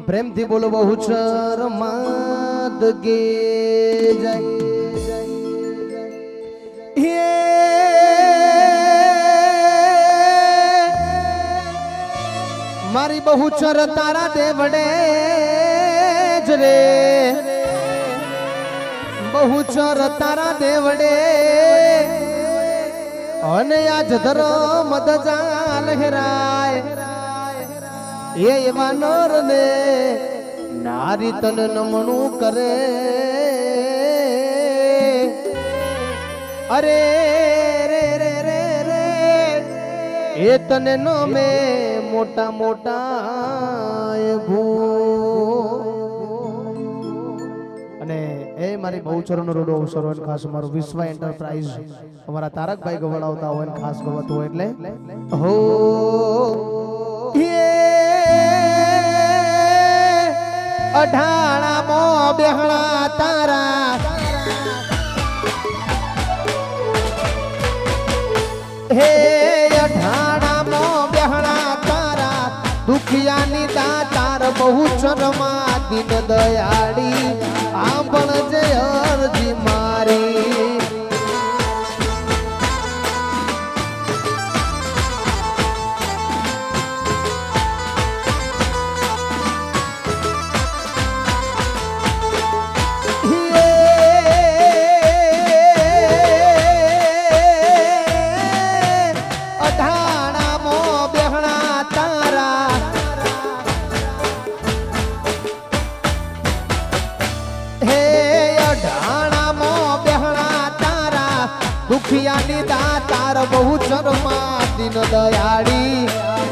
પ્રેમથી બોલો બહુચર માદ ગે જય મારી બહુચર તારા દેવડે જ રે બહુચર તારા દેવડે અને આજ ધર્મ ધજા લહેરાય એ વાનર ને નારી તન નમણું કરે અરે રે રે રે રે એ તને નમે મોટા મોટા અને એ મારી બહુચરનો રોડો અવસર હોય ખાસ મારું વિશ્વ એન્ટરપ્રાઇઝ અમારા તારકભાઈ ગવડાવતા હોય ને ખાસ ગવતું હોય એટલે હો અઢાણા મો બેહણા તારા હે અઢાણા મો બેહણા તારા દુખિયાની દાતાર બહુચરમાં દિન દયાળી આંબળ જે અરજી મારી દુખિયાની દાતાર બહુચરમાં દિન દયાળી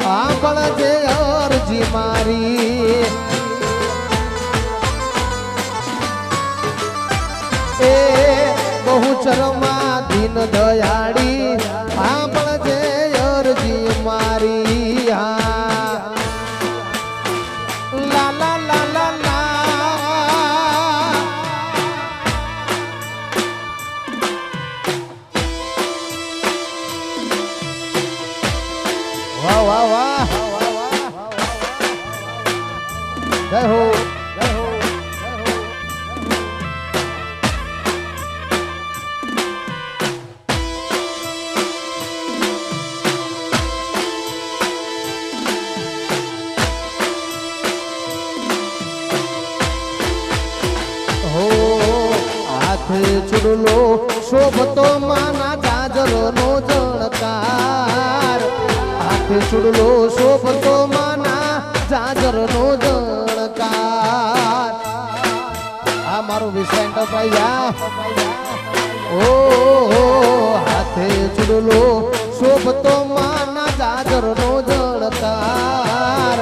આંબળ જે અરજી મારી એ બહુચરમાં દિન દયાળી આંબળ જે અરજી મારી લા લા લા લા લા વાહ વાહ વાહ જય હો જય હો હો હાથે ચૂડલો શોભતો માના જાજરનો જણકાર ચૂડલો શોભતો માના જાજરનો જણકાર આ મારું વિશ્વ એન્ટરપ્રાઇઝ ઓ હાથે ચૂડલો શોભતો માના જાજરનો જણકાર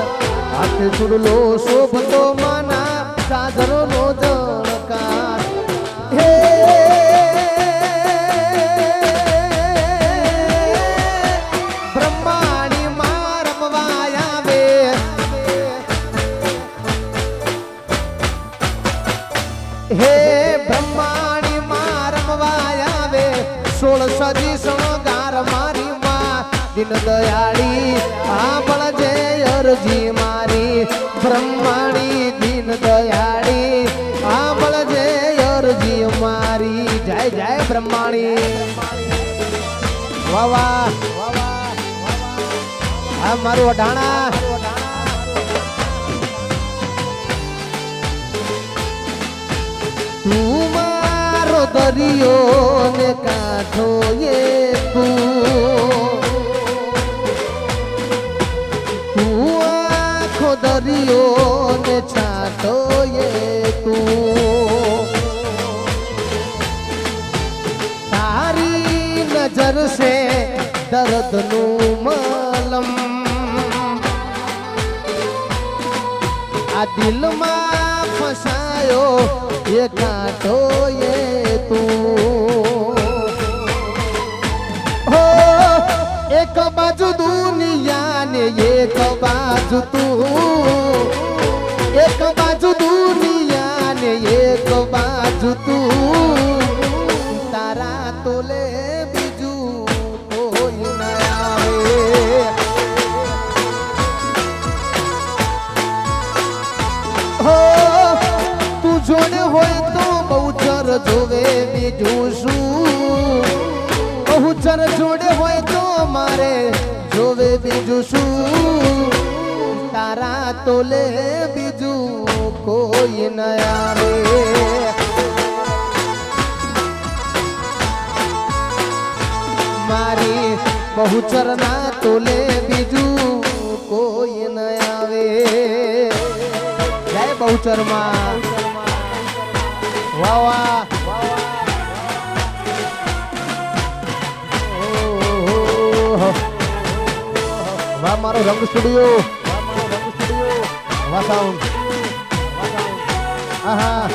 હાથે ચૂડલો શોભતો માના જાજરનો જણકાર હે હે બ્રહ્માણી માં રમવાય આવે 16 સદી શણગાર મારી માં દિન દયાળી આંબળ જે અરજી મારી બ્રહ્માણી દિન દયાળી આંબળ જે અરજી મારી જય જય બ્રહ્માણી વાહ વાહ આ મારું અઢાણા તું મારો દરિયો ને કાંઠો એ તું આખો દરિયો ને છાંટો એ તું તારી નજર સે દર્દનું મલમ આ દિલમાં ફસાયો એ કાંટો એ તું હો એક બાજુ દુનિયા ને એક બાજુ તું એક બાજુ દુનિયા ને એક બાજુ તું તારા તોલે બીજું કોઈ ના આવે હોય તો બહુચર જોવે બીજું શું બહુચર જોડે હોય તો મારે જોવે બીજું શું તારા તોલે બીજું કોઈ ન આવે મારી બહુચર ના તોલે બીજું કોઈ ન આવે જય બહુચર માં વાહ વાહ વાહ મારો રંગ સ્ટુડિયો વાહ સાઉન્ડ આહા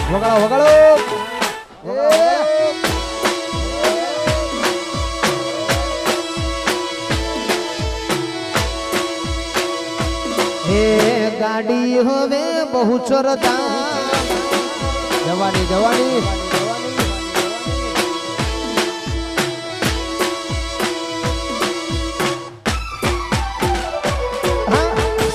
વગાડો વગાડો હે ગાડી હવે બહુ ચરતા જવાની જવાની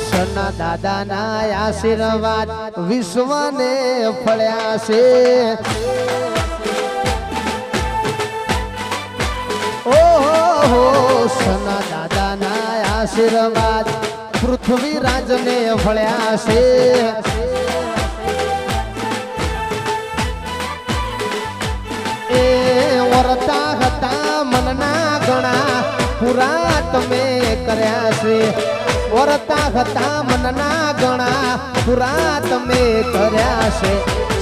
સના દાદાના આશીર્વાદ વિશ્વને ફળ્યા છે ઓહો સના દાદાના આશીર્વાદ પૃથ્વી રાજને ફળ્યા છે એ વરતા હતા મનના ગણા પૂરા તમે કર્યા છે વરતા હતા મનના ગણા પૂરા તમે કર્યા છે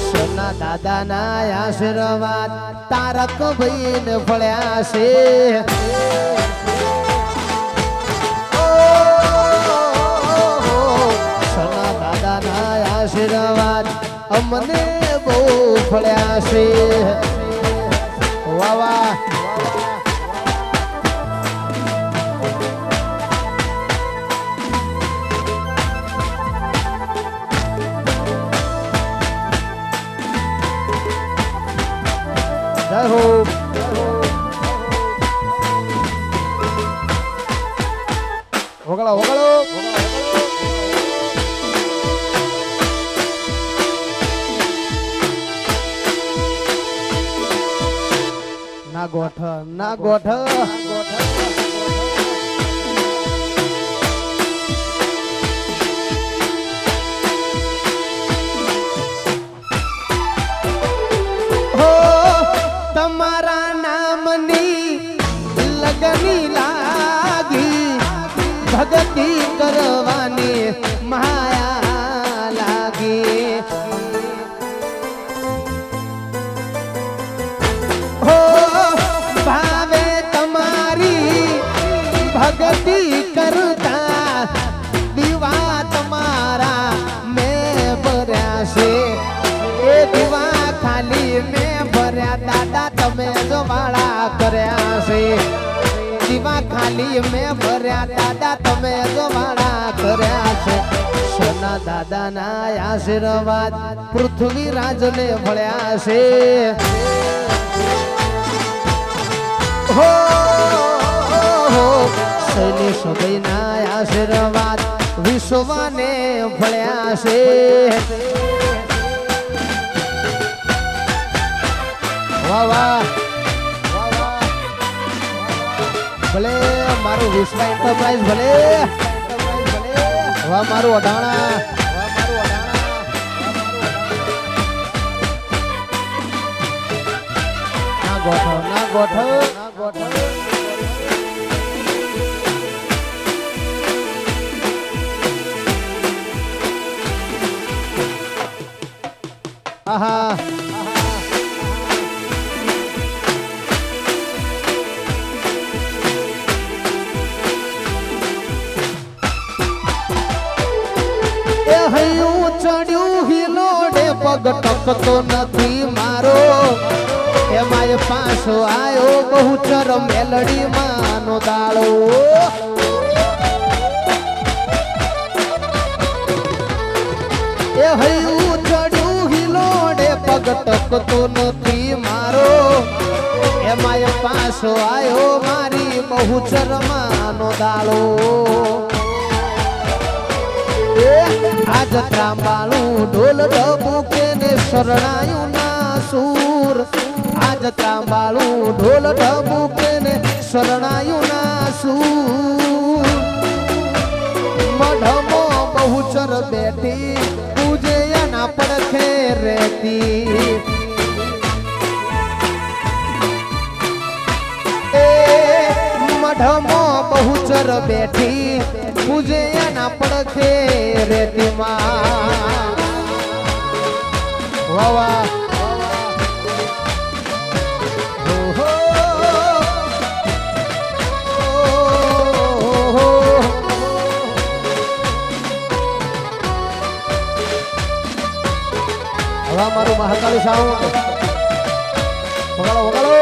સોના દાદાના આશીર્વાદ તારક ભાઈને ફળ્યા છે આશીર્વાદ અમને બહુ ફળ્યા છે વાહ વાહ જય હો વગાડો વગાડો ના ગોઠ ના ગોઠ હો તમારા નામની લગની લાગી ભક્તિ કરવાની માયા લાગી ભક્તિ કરતા દીવા તમારા મેં ભર્યા છે એ દીવા ખાલી મેં ભર્યા દાદા તમે જવાળા કર્યા છે દીવા ખાલી મેં ભર્યા દાદા તમે જવાળા કર્યા છે સોના દાદાના આશીર્વાદ પૃથ્વી રાજને ભળ્યા છે હો શૈલેષ ભાઈના આશીર્વાદ વિશ્વને ફળ્યા છે વાહ વાહ ભલે મારું વિશ્વ એન્ટરપ્રાઇઝ ભલે વાહ મારું અઢાણા ના ગોઠવ ના ગોઠવ ના ગોઠવ આહા એ હૈયું ચડ્યું હિલોડે પગ ટકતો નથી મારો એમાં પાછો આયો બહુચર મેલડી માનો દાળો એ હૈયું ચડ્યું હિલોડે પગ ટકતો નથી મારો એમાં પાછો આયો મારી બહુચર માનો દાળો આજ ત્રાંબાળું ઢોલ ડબુકે ને શરણાયું ના સૂર આજ ત્રાંબાળું ઢોલ ડબુકે ને શરણાયું ના સૂર મઢમો બહુચર બેઠી પૂજે એના પડખે રહેતી મઢમો બહુચર બેઠી પૂજે એના પડખે રેતી માં વાવા હવે મારું મહાકાળી સાઉન્ડ વગાડો વગાડો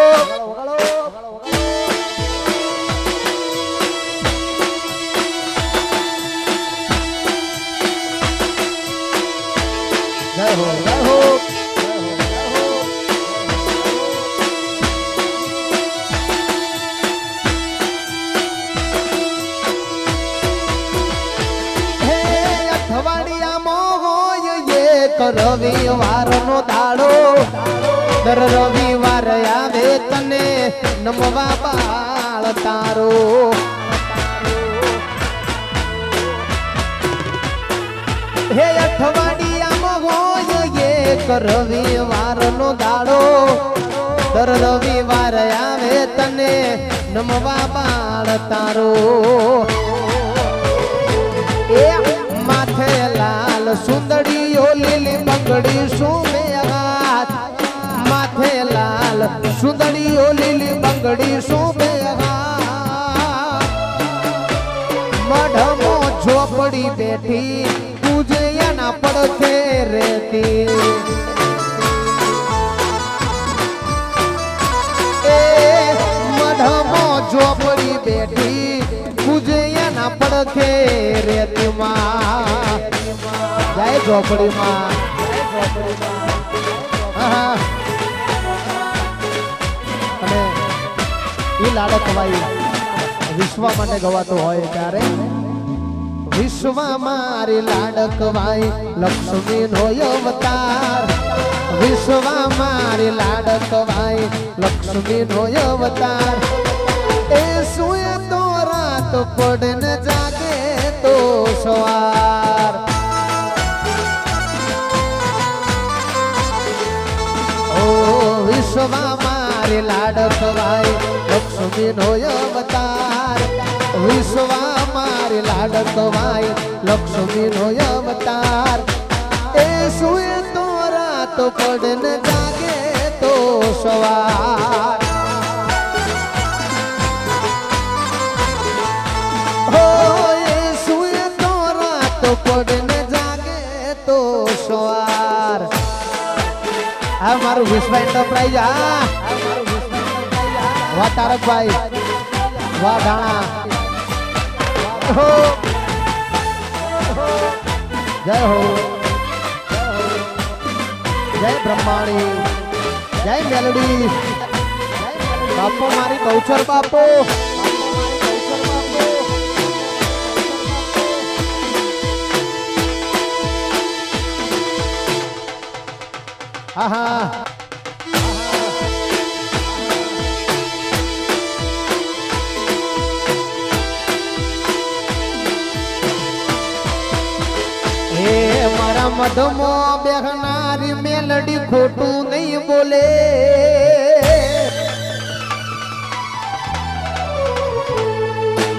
જય હો જય હો હે અઠવાડિયામાં હોય એક રવિવારનો દાડો દર રવિવાર આવે તને નમવા બાળ તારો હે અઠવાડિયામાં હોય એક રવિવારનો દાડો દર રવિવાર આવે તને નમવા બાળ તારો એ માથે લાલ સુંદડીઓ લીલી બંગડી સુમે હાથ માથે લાલ સુંદડીઓ લીલી બંગડી સુમે હાથ મઢમો ઝોપડી બેઠી પૂજે એના પડખે રહેતી એ મઢમો ઝોપડી બેઠી પૂજે એના પડખે રહેતી માં જય ઝોપડી માં અને એ લાડક વાઈ વિશ્વ માટે ગવાતો હોય ત્યારે વિશ્વ મારી લાડકવાઈ લક્ષ્મી નો અવતાર વિશ્વ મારી લાડકવાઈ લક્ષ્મી નો અવતાર એ સુએ તો રાત પડે ને જાગે તો સવાર ઓ વિશ્વ મારી લાડકવાઈ લક્ષ્મી નો અવતાર વિશ્વ મારી લાડકવાઈ લક્ષ્મી નો અવતાર એ સુએ તો રાત પડે ને જાગે તો સવાર હો એ સુએ તો રાત પડે ને જાગે તો સવાર આ મારું વિશ્વ એન્ટરપ્રાઇઝ વાહ તારકભાઈ વાહ ઢાણા हो जय हो जय ब्रह्माणी जय मेलोडी बापो मारी बहुचर बापो आहा મધમો બેહનારી મેલડી ખોટું નહીં બોલે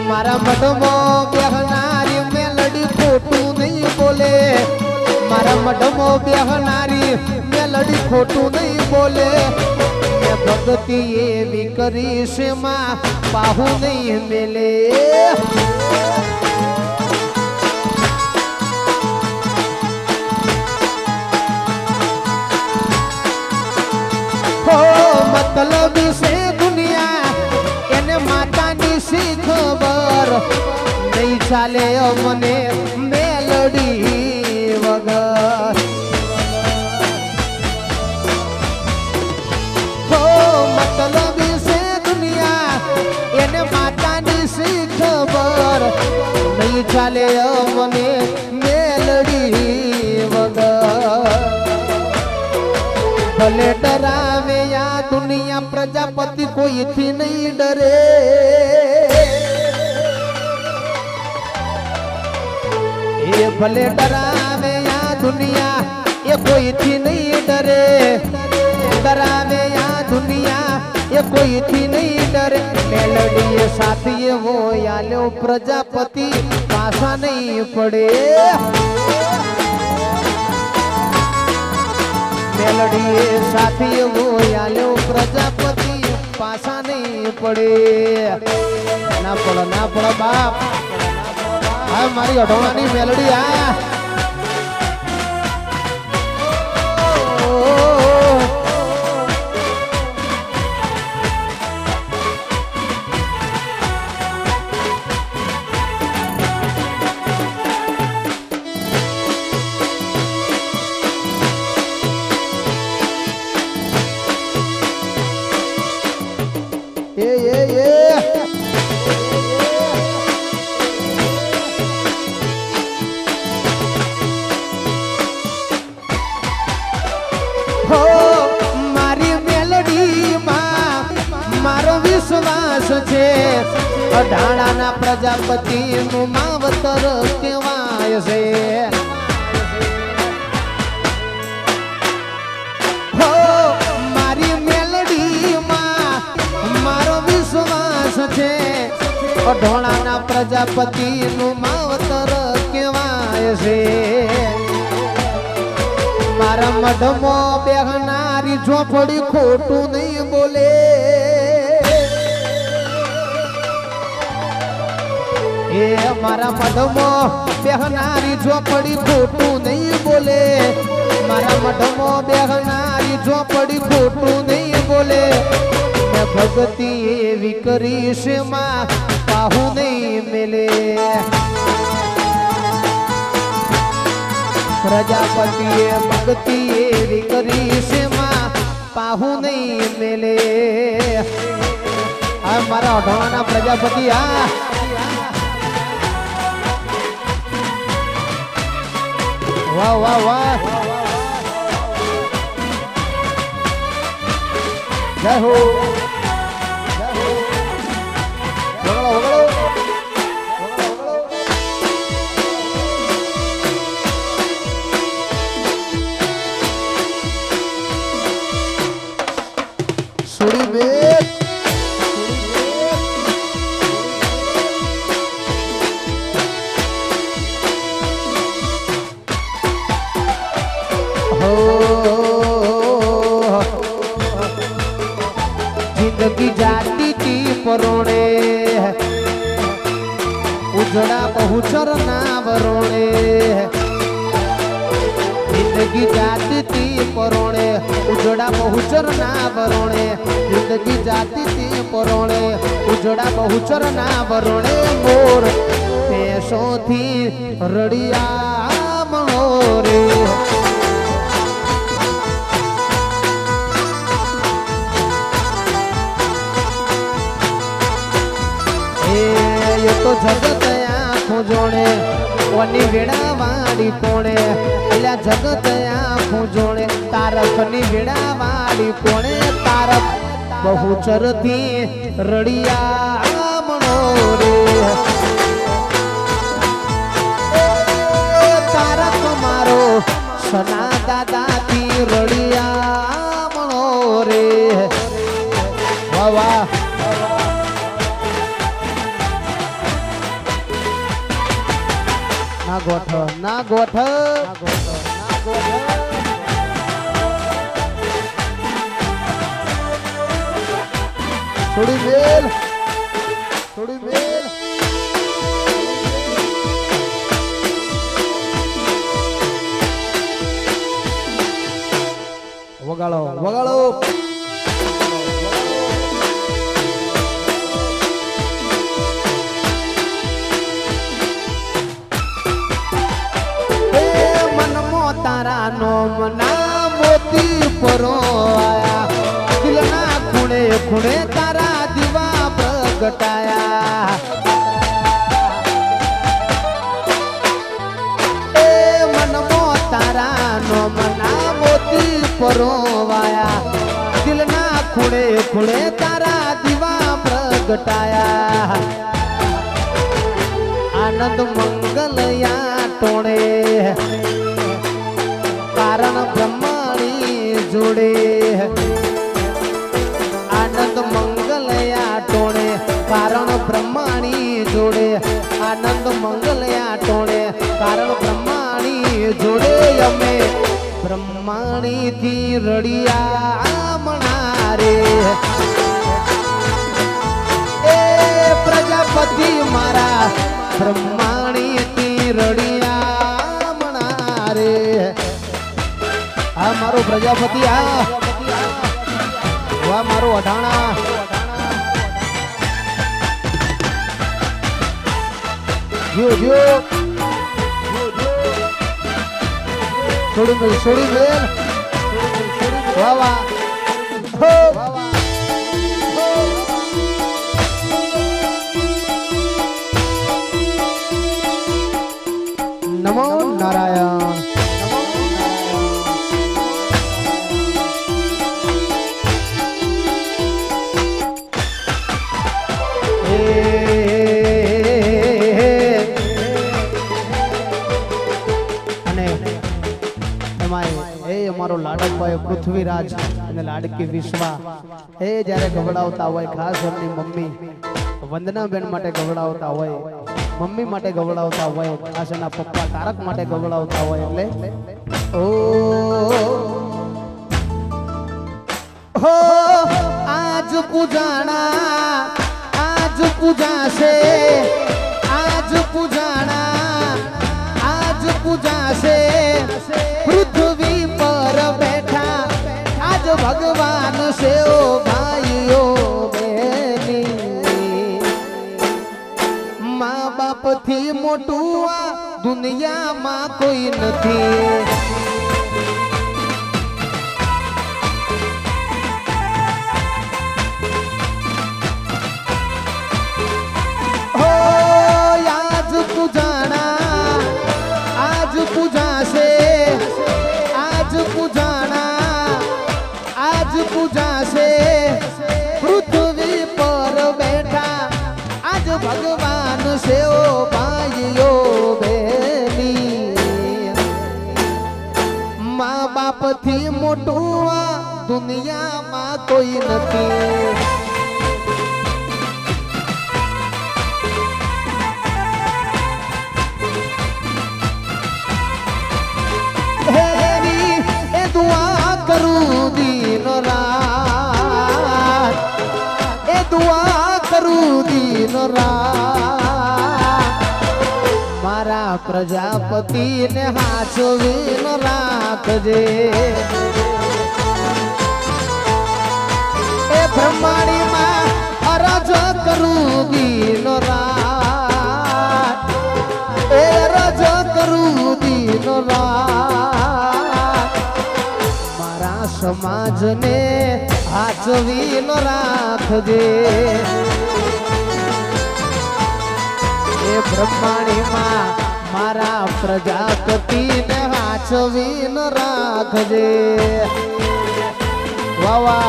મારા મધમો બેહનારી મેલડી ખોટું નહીં બોલે મારા મધમો બેહનારી મેલડી ખોટું નહીં બોલે મેં ભક્તિ એવી કરી છે માં પાહુ નહીં મેલે મતલબ છે દુનિયા એને માતાની શી ખબર નહીં ચાલે મને મેલડી વગર હો મતલબ છે દુનિયા એને માતાની શી ખબર નહીં ચાલે મને મેલડી डरावे या दुनिया प्रजापति कोई थी नहीं डरे ये भले डरावे या दुनिया ये कोई थी नहीं डरे डरावे या दुनिया ये कोई थी नहीं डरे मेलडी ये साथी वो यालो प्रजापति पासा नहीं पड़े मेलडी ये साथी वो यालो प्रजापति पासा नहीं पड़े ना पड़ो बाप आ मारी अढवानी मेलडी आ अढाणा प्रजापति नु मावतर केवाय से हो मारी मेलडी मां मारो विश्वास छे अढाणा प्रजापति नु मावतर केवाय से मारा मढमो बेहनारी झोपड़ी खोटू नहीं बोले ये मारा मढमो बेहनारी झोपड़ी खोटू नहीं बोले मारा मढमो बेहनारी झोपड़ी खोटू नहीं बोले मैं भगती एवी करी से मां पाहू नहीं मिले प्रजापति भगती एवी करी से मां पाहू नहीं मिले मारा अढवाना प्रजापति आ वाह वाह वाह जय हो सुड़ी बेट जिंदगी जाती थी परोणे उजड़ा बहुचर ना वरोणे जिंदगी जाती थी परोणे उजड़ा बहुचर ना वरोणे जिंदगी जाती थी परोणे उजड़ा बहुचर ना वरोणे मोर पैसों थी रड़िया मनोरे ये तो जगत आँखों जोड़े वनी वेड़ा वाली कोणे अल्या जगत आँखों जोड़े तारक नी वेड़ा वाली कोणे तारक बहुचर थी रड़िया मनोरे तारक मारो सना दादा थी रड़िया मनोरे वाह वाह ना गोठ थोड़ी मेल वगाड़ो तारा नोम ना मोती परो आया दिलना खुणे खुणे तारा दिवा प्रगटाया ए मन मो तारा नोम ना मोती परो आया ખૂણે તારા દીવા પ્રગટાયા આનંદ મંગલયા ટોણે કારણ બ્રહ્માણી જોડે આનંદ મંગલયા ટોણે કારણ બ્રહ્માણી જોડે આનંદ મંગલયા ટોણે કારણ બ્રહ્માણી જોડે અમે બ્રહ્માણી થી રડિયા મણારે એ પ્રજાપતિ મારા બ્રહ્માણી થી રડિયા મણારે આ મારો પ્રજાપતિ આ વાહ મારો અઢાણા જો જો છોડી બેન વાહ વાહ હો નમો નારાયણ અમારો લાડકભાઈ પૃથ્વીરાજ અને લાડકી વિશ્વા એ જ્યારે ગવડાવતા હોય ખાસ એમની મમ્મી વંદનાબેન માટે ગવડાવતા હોય મમ્મી માટે ગવડાવતા હોય ખાસ એના પપ્પા તારક માટે ગવડાવતા હોય એટલે ઓ હો આજ પૂજાણા આજ પૂજાશે આજ પૂજાણા આજ પૂજાશે પૃથ્વી પર બેઠા આજ ભગવાન છે ઓ ભાઈઓ બેની મા બાપ થી મોટું આ દુનિયામાં કોઈ નથી હો આજ પૂજાણા આજ પૂજાશે આજ પૂજાણા આજ પૂજાશે પૃથ્વી પર બેઠા આજ ભગવાન છે ઓ ભાઈઓ બેની મા બાપ થી મોટું આ દુનિયામાં કોઈ નથી दुआ करूं दिन रात ए दुआ करूं दिन रात मारा प्रजापति ने हाचवीन રાખજે ए ब्रह्माणी માં અરજ કરું दिन रात ए અરજ કરું दिन रात समाज ने हाचवीन રાખજે ए ब्रह्माणी मां मारा प्रजापति ने हाचवीन રાખજે वाह वाह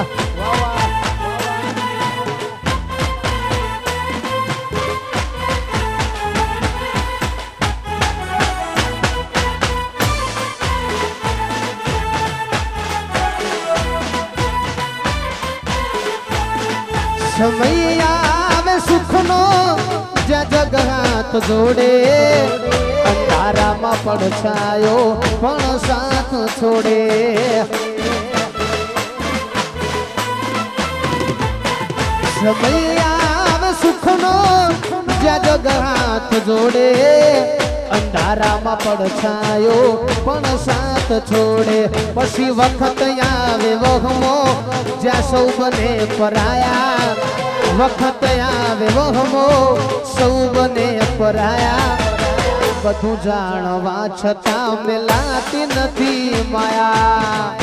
समय आवे सुखनो ज्યાં જગ હાથ જોડે અંધારામાં પડછાયો પણ સાથ છોડે સમય આવે સુખનો જ્યાં જગ હાથ જોડે અંધારામાં પડછાયો પણ સાથ છોડે પછી વખત આવે વહમો જ્યાં સૌ બને પરાયા વખત આવે વહમો સૌ બને પરાયા બધું જાણવા છતાં મિલાતી નથી માયા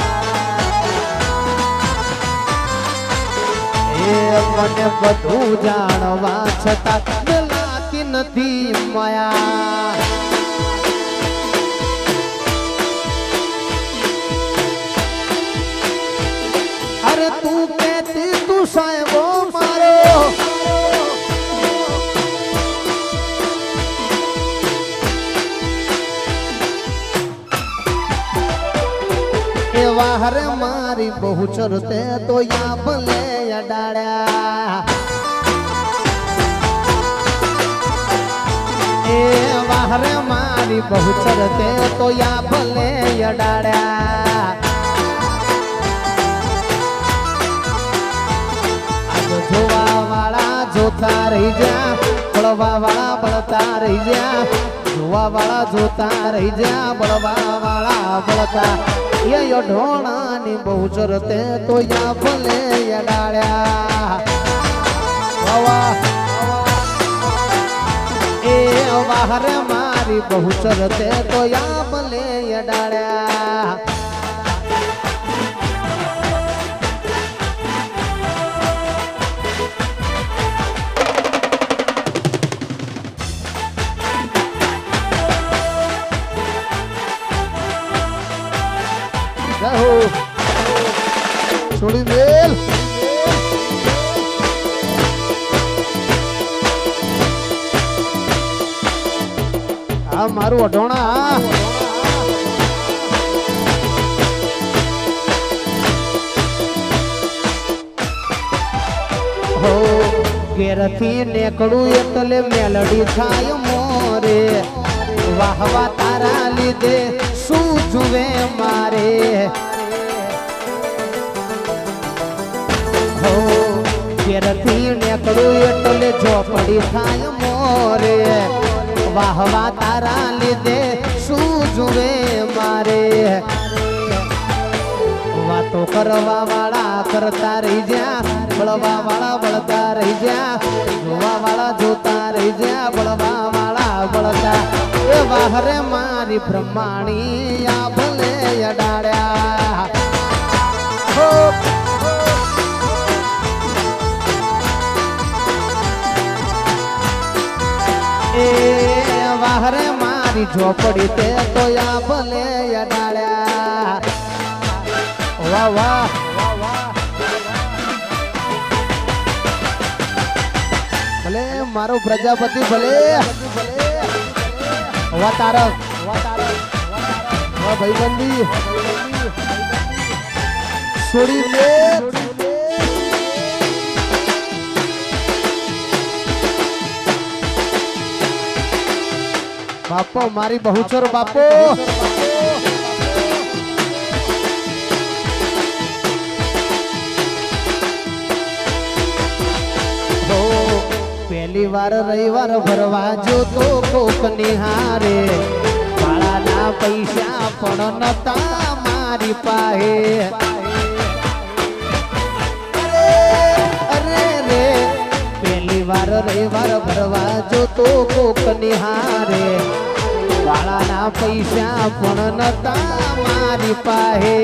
એ મને બધું જાણવા છતાં મિલાતી નથી માયા અરે તું કહેતી તું વાહર મારી બહુ ચરતે તો યા ભલે અડાડ્યા એ વાહર મારી બહુ ચરતે તો યા ભલે અડાડ્યા આજ જોવા વાળા જોતા રહી જા બળવા વાળા બળતા રહી જા જોવા વાળા જોતા રહી જા બળવા વાળા બળતા એ ઢોણાની બહુ ચરતે તો યા ભલે અડાડ્યા એ વાહર મારી બહુ ચરતે તો યા ભલે અડાડ્યા છોડી મેલ આ મારું અઢોણા હો ઘેરથી નેકડું એટલે મેલડી થાય મોરે વાહવા તારા લીધે શું જુએ મારે હો ઘેરથી નેકડું એટલે ઝોપડી થાય મોરે વાહવા તારા લીધે શું જુએ મારે વાતો કરવા વાળા કરતા રહી જા બળવા વાળા બળતા રહી જા જોવા વાળા જોતા રહી જા બળવા વાળા બળતા એ વાહરે મારી બ્રહ્માણી આ ભલે અડાડ્યા એ વાહરે મારી ઝોપડી તે તો આ ભલે અડાડ્યા વાહ વાહ ભલે મારો પ્રજાપતિ ભલે વાહ તારક વાહ ભાઈબંધી છોડી દે બાપો મારી બહુચર બાપો પહેલી વાર રવિવાર ભરવા જો તો કોક નિહારે ભાડાના પૈસા પણ નતા મારી પાસે અરે રે પહેલી વાર રવિવાર ભરવા જો તો કોક નિહારે ભાડાના પૈસા પણ નતા મારી પાસે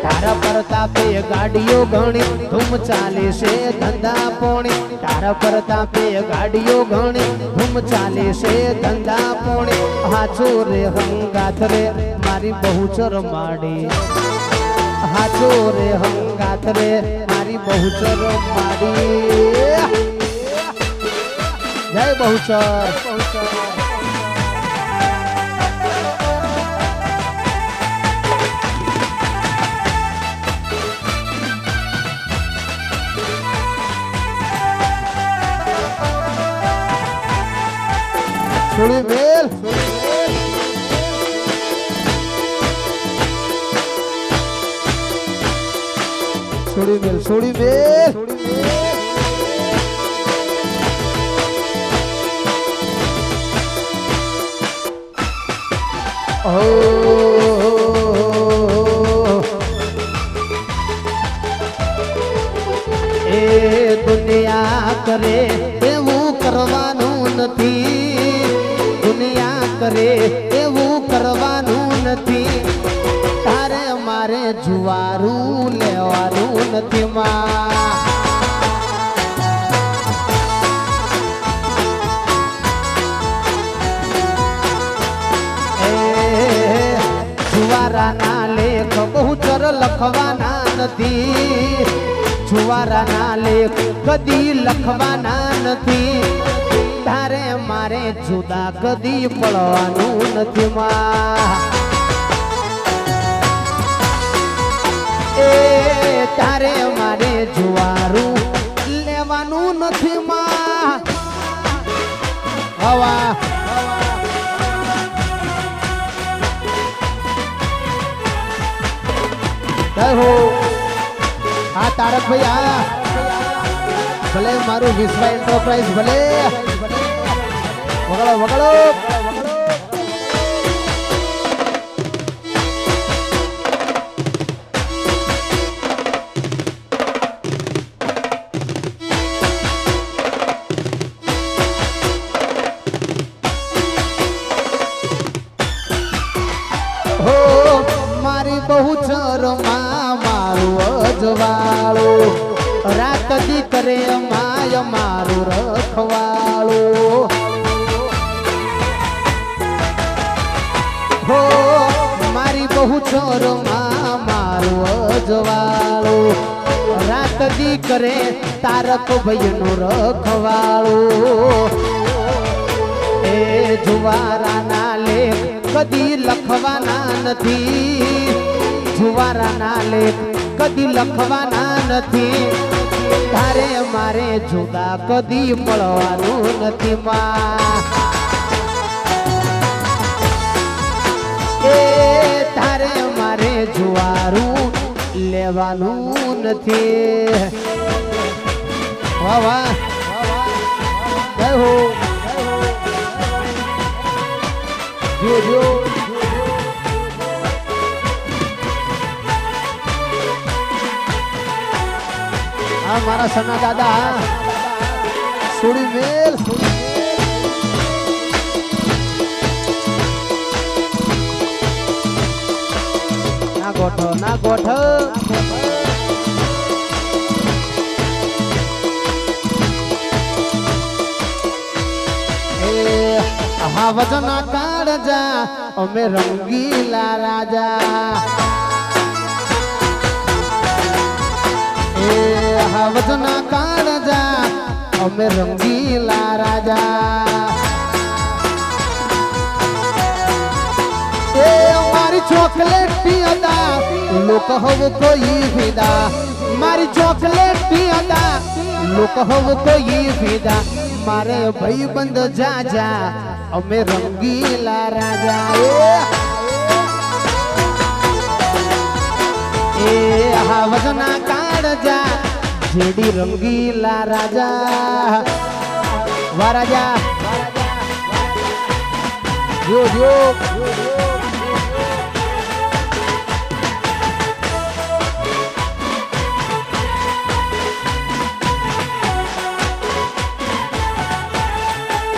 તારા પ્રતાપે ગાડીઓ ઘણી ધૂમ ચાલે છે ધંધા પોણી તારા પ્રતાપે ગાડીઓ ઘણી ધૂમ ચાલે છે ધંધા પોણી હાચો રે હંગાથ રે મારી બહુચર માડી હાચો રે હંગાથ રે મારી બહુચર માડી જય બહુચર છોડી મેલ છોડી મેલ છોડી મેલ એ દુનિયા કરે એવું કરવાનું નથી દુનિયા કરે એવું કરવાનું નથી તારે મારે જુવારું લેવાનું નથી માં જુવારાના લેખ બહુચર લખવાના નથી જુવારાના લેખ કદી લખવાના નથી તારે મારે જુદા કદી પડવાનું નથી માં એ તારે મારે જુવારું લેવાનું નથી માં હવા હો હા તારક ભાઈ હા ભલે મારું વિશ્વ એન્ટરપ્રાઇઝ ભલે વગડો વગડો બહુ ચરમાં મારું અજવાળું રાત દીકરે માય મારું રખવાળું હો મારી બહુ ચરમાં મારું અજવાળું રાત દીકરે તારક ભાઈનું રખવાળું એ જુવારાના લેખ કદી લખવાના નથી જુવારાના લેખ કદી લખવાના નથી તારે મારે જુદા કદી મળવાનું નથી માં એ તારે મારે જુવારું લેવાનું નથી વાહ વાહ જય હો જો જો હા મારા સના દાદા સુડી મેલ ના ગોઠો ના ગોઠો હા વજના કાળજા અમે રંગીલા રાજા વજના કાળજા અમે રંગીલા રાજા એ મારી ચોકલેટ પિયદા લોક હવ કોઈ ફિદા મારી ચોકલેટ પિયદા લોક હવ કોઈ ફિદા મારે ભાઈ બંધ જાજા અમે રંગીલા રાજા એ હા વજના કાળજા જેડી રંગીલા રાજા વા રાજા જો જો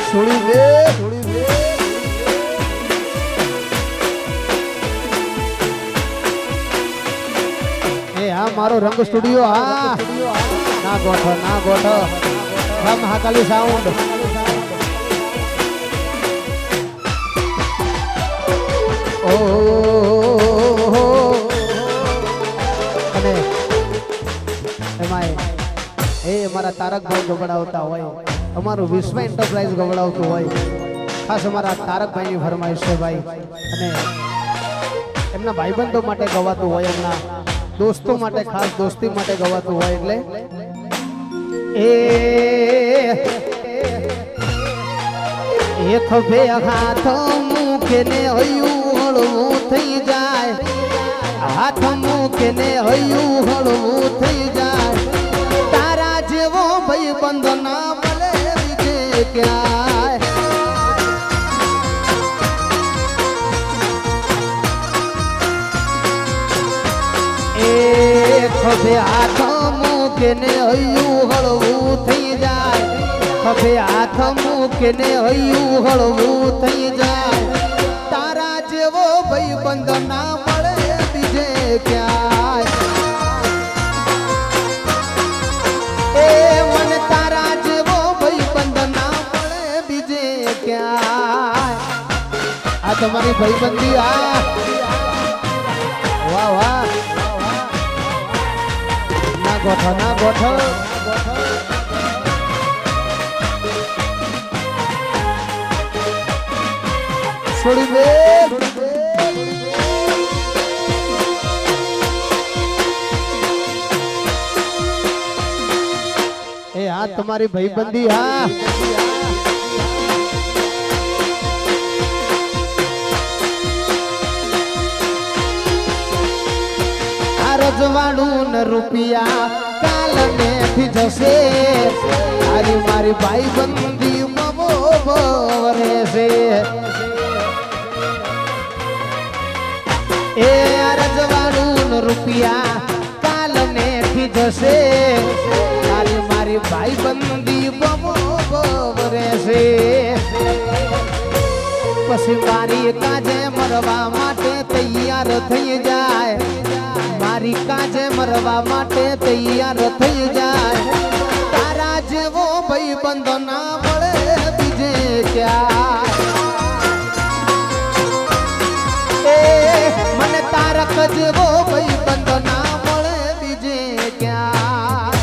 છોડી દે મારો રંગ સ્ટુડિયો હા ના ગોઠો હા મહાકાલી સાઉન્ડ ઓ અને એમાં એ અમારા તારકભાઈ ગવડાવતા હોય અમારું વિશ્વ એન્ટરપ્રાઇઝ ગવડાવતું હોય ખાસ અમારા તારકભાઈની ફરમાઈશ છે ભાઈ અને એમના ભાઈબંધો માટે ગવાતું હોય એમના दोस्तों माटे खास दोस्ती माटे गवाતું હોય એટલે એ ખભે હાથ મૂકીને હૈયું હળવું થઈ જાય હાથ મૂકીને હૈયું હળવું થઈ જાય તારા જેવો ભાઈબંધ ના મળે બીજે ક્યાંય ખભે હાથ મૂકીને હૈયું હળવું થઈ જાય ખભે હાથ મૂકીને હૈયું હળવું થઈ જાય તારા જેવો ભાઈબંધ ના મળે બીજે ક્યાંય એ મને તારા જેવો ભાઈબંધ ના મળે બીજે ક્યાંય આ તમારી ભાઈબંધી આ વાહ વાહ ગોઠો ના ગોઠો છોડી દે આ તમારી ભાઈબંધી હા રજવાડું ને રૂપિયા કાલ ને થી જશે તારી મારી ભાઈબંધી મમો વરે છે એ રજવાડું ને રૂપિયા કાલ ને થી જશે તારી મારી ભાઈબંધી મમો વરે છે પછી મારી કાજે મરવા માટે તૈયાર થઈ જાય મારી કાજે મરવા માટે તૈયાર થઈ જાય તારા જેવો ભાઈબંધ ના મળે બીજે ક્યાં એ મને તારક જેવો ભાઈબંધ ના મળે બીજે ક્યાં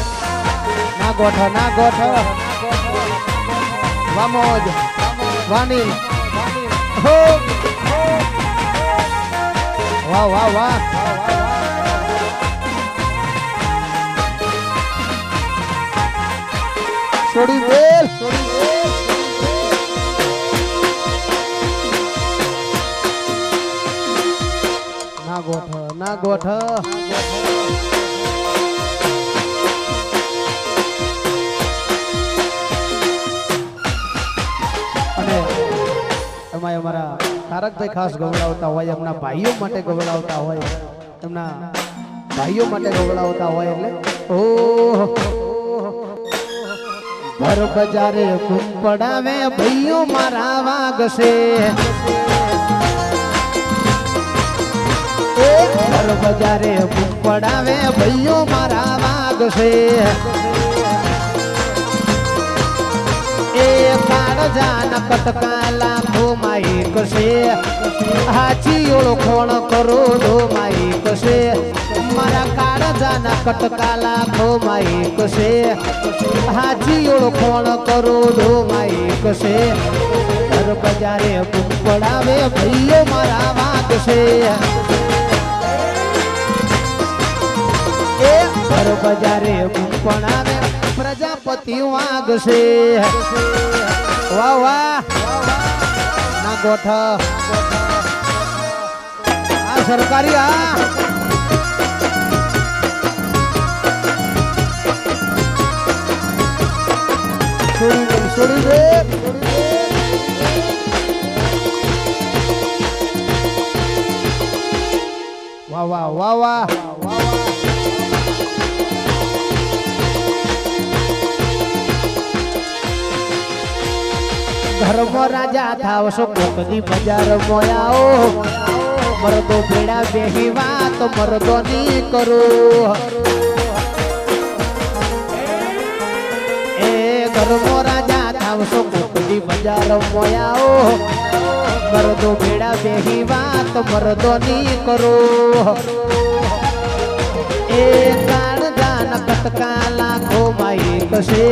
ના ગોઠ વામોજ વાણી હો વાહ વાહ વાહ છોડી બેલ ના ગોઠ અને એમાં અમારા તારકભાઈ ખાસ ગવડાવતા હોય એમના ભાઈઓ માટે ગવડાવતા હોય એમના ભાઈઓ માટે ગવડાવતા હોય એટલે ઓહ ભર બજારે પડાવે ભાઈઓ મારા વાગશે ભર બજારે પડાવે ભાઈઓ મારા વાગશે એ કાળજાન કટકા લાખો માઈક છે હાચી ઓળખોણ કરોડો માઈક છે મારા કાળજાના કટકા લાખો માઈક છે હાચી ઓળખોણ કરોડો માઈક છે ઘર બજારે પડાવે ભાઈઓ મારા વાગશે એ ઘર બજારે પડાવે પ્રજાપતિ વાગશે વાહ વાહ ના ગોઠ આ સરકારી આ છોડી દે વાહ વાહ વાહ વાહ ઘરમાં રાજા થાવશો કોકની બજાર મોયાઓ મરદો ભેડા બેહી વાત મરદો ની કરો એ ઘરમાં રાજા થાવશો કોકની બજાર મોયાઓ મરદો ભેડા બેહી વાત મરદો ની કરો એ કાળ જાન કટકા લાખો માઈક છે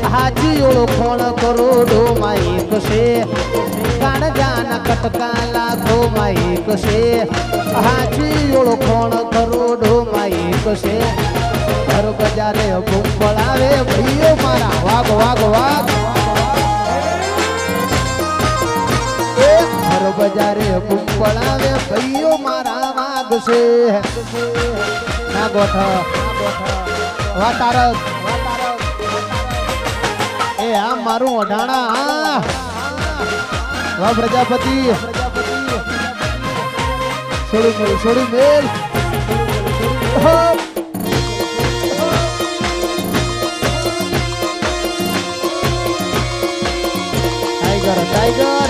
હાજી ઓળખોણ કરોડો માઈક છે કાળજાન કટકા લાખો માઈક છે હાજી ઓળખોણ કરોડો માઈક છે ઘર બજારે બુંબળાવે ભાઈઓ મારા વાગ વાગ વાગ ઘર બજારે બુંબળાવે ભાઈઓ મારા વાગ છે ના ગોઠ વા તારક એ આ મારું અઢાણા વાહ પ્રજાપતિ છોડી મેલ ટાઈગર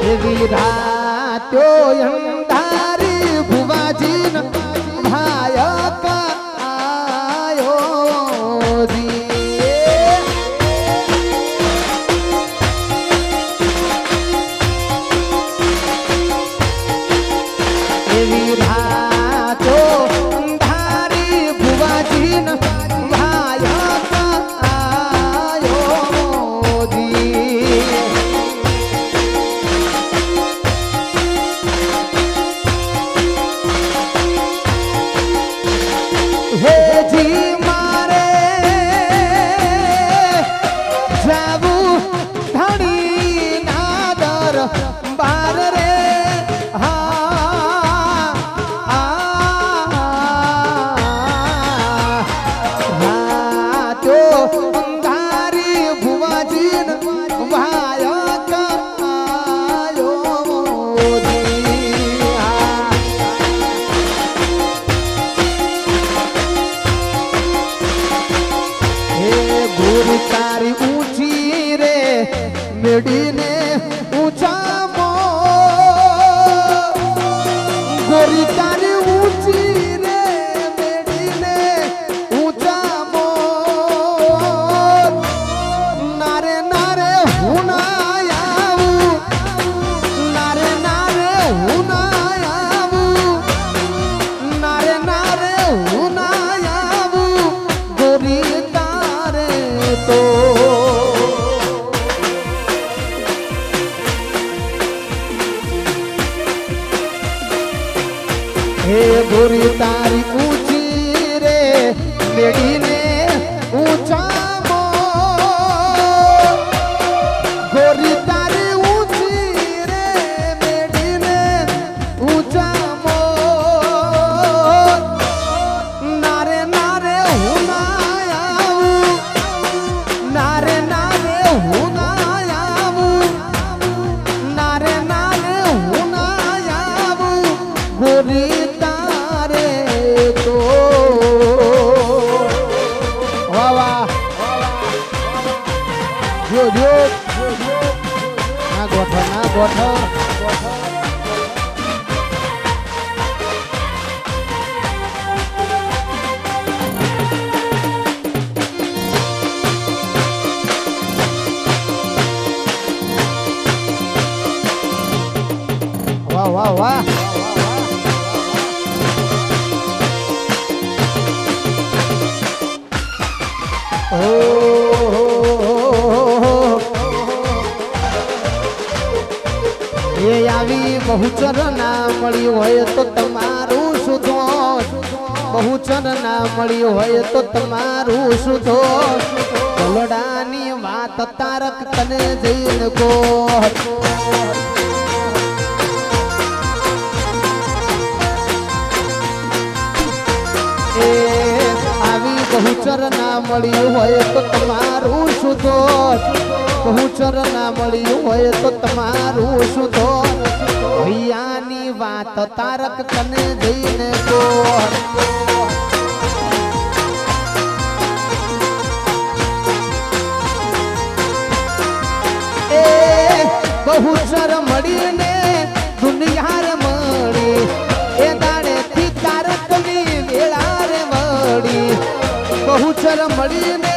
એવી રાતો અંધારી ભુવાજી ભાયક આયો એવી રાતો અંધારી ભુવાજી ભાયક આયો મેડીને ઊંચા ગોરી તારી ઊંચી રે મેડીને ઊંચા નારે નારે હું ના આવું નારે નારે હું ના આવું નારે નારે હું ના આવું ગોરી તારે તો હે ગોરી તારી ઊંચી રે મેડીને ઊંચા ગોરી તારી ઊંચી રે મેડીને ઊંચા નારે નારે હું ના આવું નારે નારે હું ના આવું નારે નારે હું ના આવું ગોરી ના ગોઠો વાહ વાહ વાહ એ આવી બહુચર ના મળ્યું હોય તો તમારું સુધો બહુચર ના મળ્યું હોય તો તમારું સુધો કલોડાની વાત તારક તને જઈને કો એ આવી બહુચર ના મળ્યું હોય તો તમારું સુધો બહુચર ના મળ્યું હોય તો તમારું સુધો ભૈયાની વાત તારક તને જઈને કો એ બહુચર મળીને દુનિયા મળી એ દાડેથી તારકની વેળા રે મળી બહુચર મળીને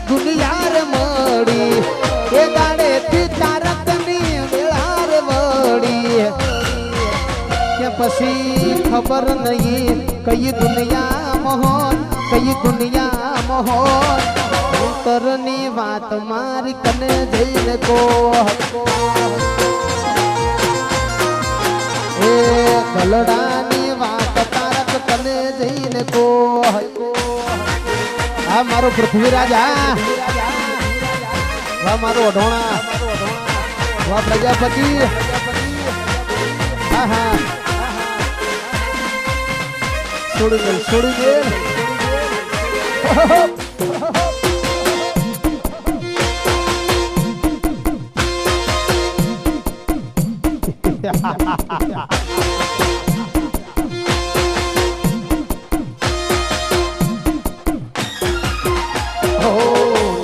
દુનિયા મળી એ દાડેથી તારકની વેળા રે મળી કે પછી ખબર નહીં કઈ દુનિયા મોહન કઈ દુનિયા મોહન અંતરની વાત મારી કને જઈને કો એ ગલડાની વાત તારક કને જઈને કો આ મારો પૃથ્વીરાજ વાહ મારો ઓઢોણા વાહ પ્રજાપતિ હા હા છોડી દે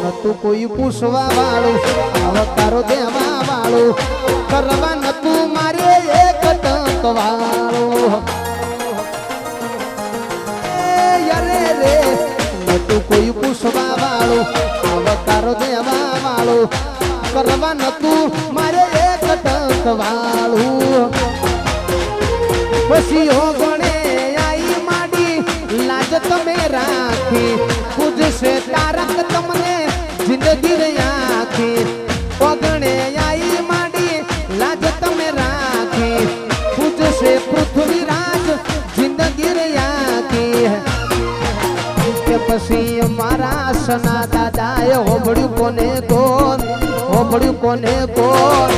નતું કોઈ પૂછવા વાળું અવતારો દેવા વાળું કરવા નતું મારે એક ટંક વાળું યરે રે નતું કોઈ પૂછવા વાળું અવતારો દેવા વાળું કરવા નતું મારે એક ટંક વાળું પછી ગણે આઈ માડી લાજ તમે રાખી પૂજશે તારક તમને જિંદગી રે આખી પગણે આઈ માડી લાજ તમે રાખી પૂજશે પૃથ્વીરાજ જિંદગી રે આખી કે પછી મારા સના દાદાએ હોબળ્યું કોને કોણ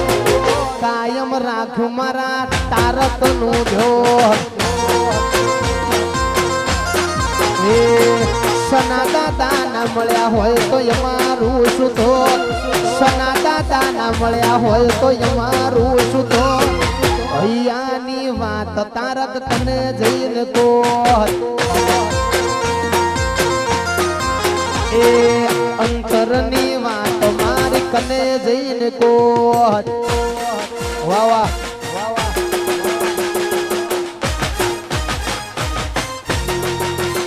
કાયમ રાખું મારા તારક નું જોર સના દાદા ના મળ્યા હોય તો અમારું સુધો સના દાદા ના મળ્યા હોય તો અમારું સુધો અહીંયાની વાત તારક તને જઈને કો એ અંતરની વાત મારી કને જઈને કોટ વાહ વાહ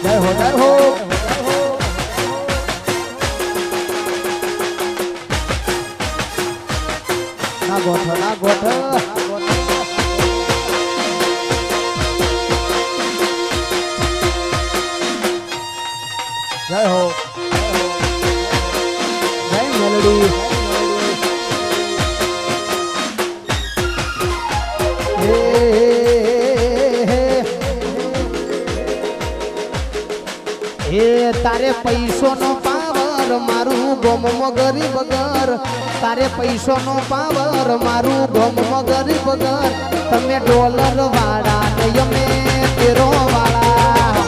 જય હો જય હો ના ગોઠ ના ગોઠ જય હો જય મેલડી એ તારે પૈસો નો પાવર મારું ગોમ ગરીબ ઘર તારે પૈસો નો પાવર મારું ગોમ ગરીબ ઘર તમે ડોલર વાળા ને અમે તેરો વાળા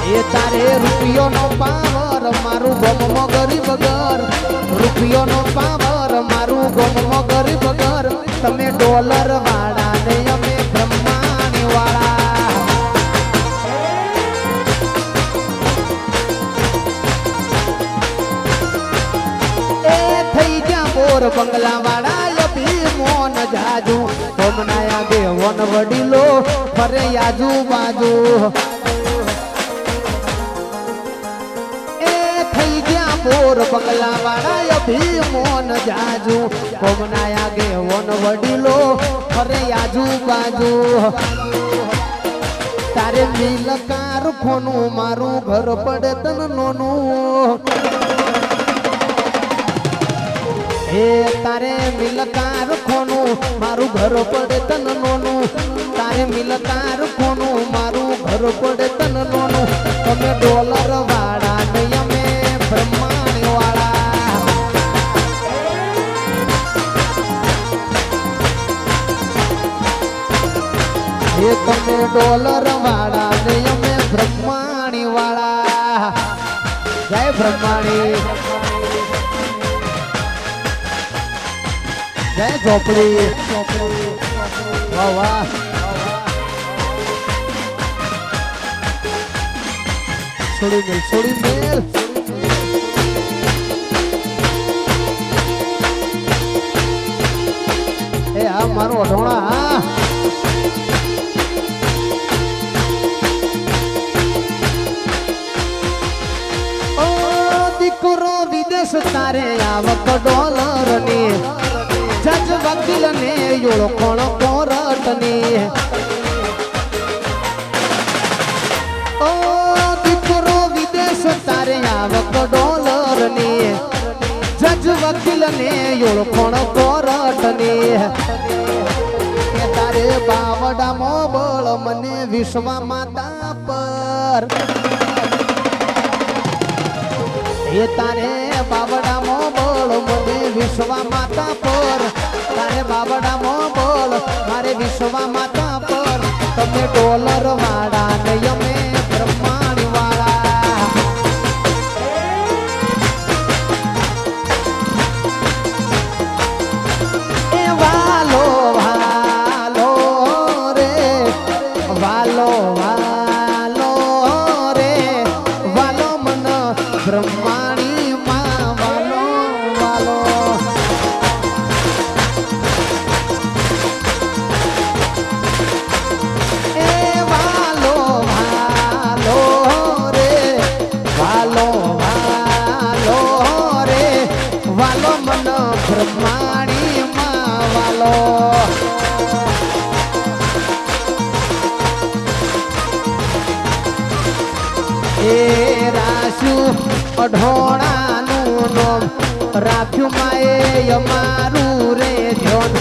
એ તારે રૂપિયો નો પાવર મારું ગોમ ગરીબ ઘર રૂપિયો નો પાવર મારું ગોમ ગરીબ ઘર તમે ડોલર વાળા ને અમે બ્રહ્માણી વાળા એ થઈ ગયા બોર બંગલા વાળા અભી મોન જાજુ હોમનાયા દેવન વડીલો ફરે યાજુ બાજુ બોર બંગલા વાળા અભી મોન જાજુ કોમનાયા ગે વન વડીલો ફરે આજુ બાજુ તારે મિલકાર ખોનું મારું ઘર પડે તન નોનું હે તારે મિલકાર ખોનું મારું ઘર પડે તન નોનું તારે મિલકાર ખોનું મારું ઘર પડે તન નોનું તમે ડોલર વાળા ને અમે બ્રહ્માણી વાળા એ તમે ડોલર વાળા ને અમે બ્રહ્માણી વાળા જય બ્રહ્માણી જય ઝોપડી વાહ વાહ છોડી મેલ એ આ મારો અઢોણા ઓ દીકરો વિદેશ તારે આવક ડોલર ની જજ વકીલ ને ઓળખણ કોરટ ની ઓ દીકરો વિદેશ તારે આવક ડોલર ની જજ વકીલ ને ઓળખણ કોરટ ની તારે બાવડા મોબળ મને વિશ્વ માતા પર એ તારે બાવડા મોબળ મને વિશ્વ માતા પર તારે બાવડા મોબળ મારે વિશ્વ માતા પર તમે ડોલર વાળા ને અમે બ્રહ્માણી વાળા એ વાલો વાલો રે વાલો વાલો રે વાલો મન બ્રહ્માણી માં વાલો વાલો એ વાલો વાલો રે વાલો વાલો રે વાલો મન બ્રહ્માણી માં વાલો એ રાખ્યું અઢોણાનું નોમ રાખ્યું માએ અમારું રે ધ્યોન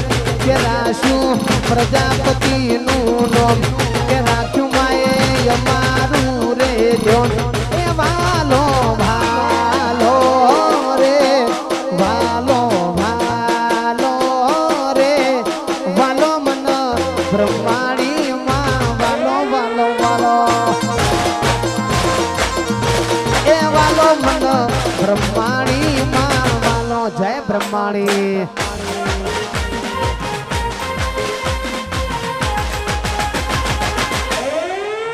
કે રાખ્યું પ્રજાપતિનું નોમ કે રાખ્યું માએ અમારું રે ધ્યોન એ વાલો ભાલો રે વાલો ભાલો રે વાલો મન બ્રહ્માણી માં વાલો વાલો વાલો એ વાલો મન બ્રહ્માણી માં વાલો જય બ્રહ્માણી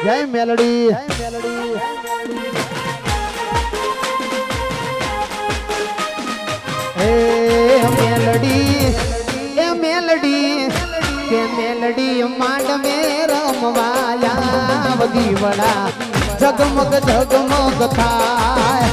જય મેલડી મેલડી કે મેલડી માંડવે રમવાયા વધી વડા જગમગ જગમગ થાય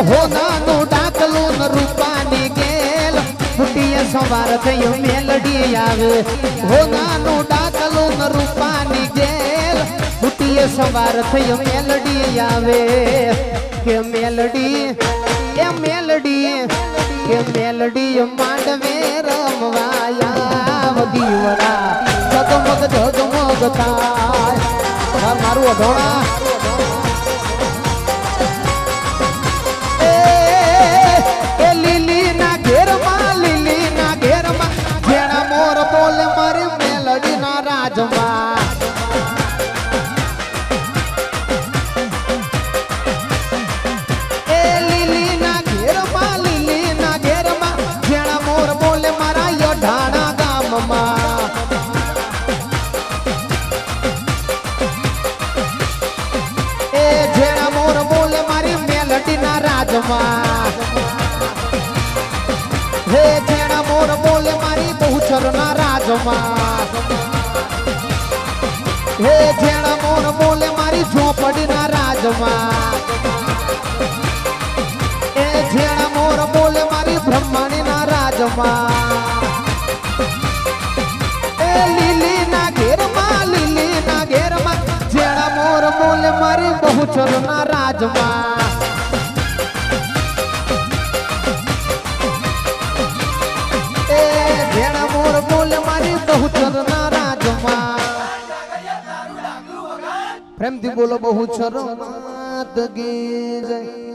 હોનાનું ડાકલું ન રૂપાની ગેલ ફૂટીએ સવાર થયો મેલડી આવે હોનાનું ડાકલું ન રૂપાની ગેલ ફૂટીએ સવાર થયો મેલડી આવે કે મેલડી કે મેલડી માંડવે રમવાયા વધી વડા જગમગ જગમગ થાય મારું અઢોણા લીલી ના ઘેરમાં જેણા મોર બોલે મારી મેલડી ના રાજમાં લીલી ના ઘેરમાં જેણા મોર બોલે મારા યઢાણા ગામમાં જેણા મોર બોલે મારી મેલડી ના રાજમાં હે જેણા મોર બોલે મારી બહુચર ના રાજમાં હે જેણા મોર બોલે મારી ઝોપડી ના રાજમાં એ જેણા મોર બોલે મારી બ્રહ્માણી ના રાજમાં એ લીલી ના ઘેરમાં જેણા મોર બોલે મારી બહુચર ના રાજમાં જેણા મોર બોલે મારી બહુચર ના રાજમાં પ્રેમથી બોલો બહુચર માત કી જય